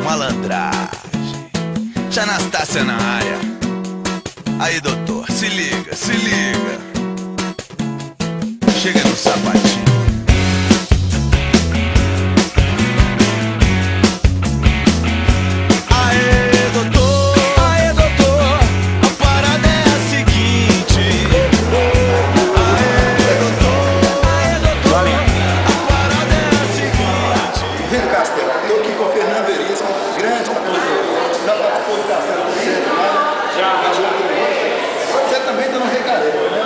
malandragem. Tia Anastácia na área. Aí, doutor, se liga, se liga. Chega no sapatinho. Você também está no Recareca, né?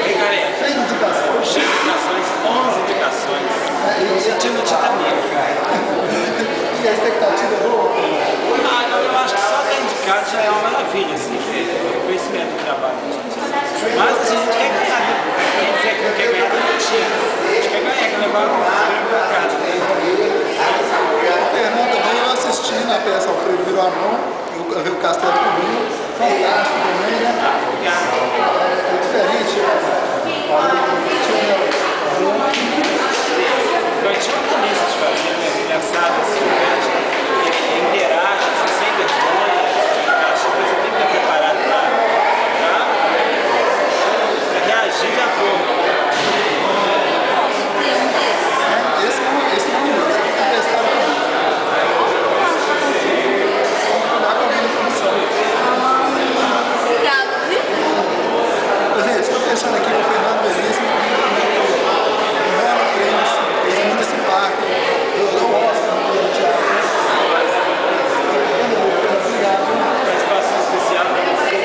Recareca. 6 indicações. 6 indicações, 11 indicações. Sentindo titamina. E a expectativa é boa? Ah, não, eu acho que só estar indicado já é uma maravilha, assim, o conhecimento do trabalho. Mas assim, a gente quer ganhar, né? A gente quer ganhar do time. A gente quer ganhar, quer levar o prêmio para casa. Fernando, também eu assisti na peça Alfredo Virou a Mão, o Castelo comigo. Fantástico também, né? É diferente. Eu tinha uma tendência de fazer, né? Engraçado, assim, né? Interage, sem vergonha. Acho que você tem que estar preparado para reagir de acordo. Esse não é testado comigo. Dá com a minha função. Gente, estou pensando aqui no Fernando Veríssimo, nesse parque, eu gosto do teatro. Participação especial para você.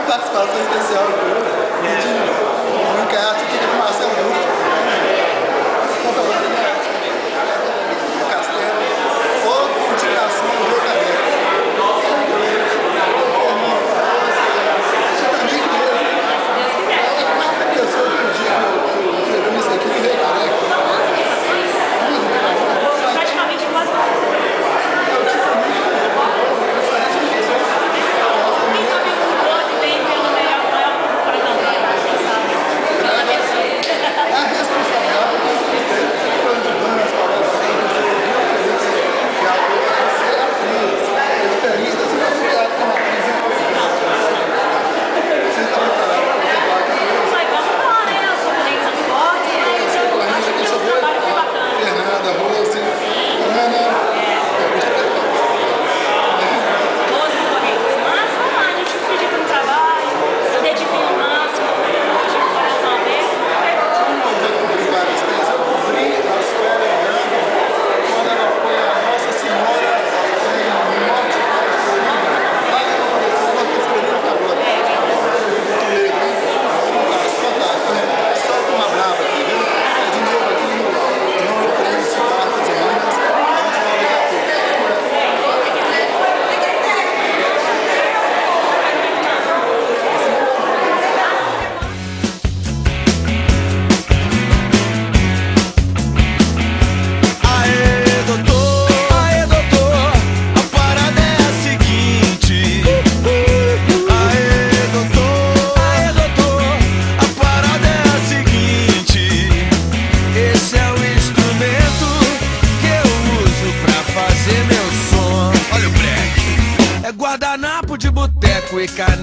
Participação especial no encarto aqui do Marcelo Lúcio. O Castelo, outra indicação do Recareca. Guardanapo de boteco e caneta.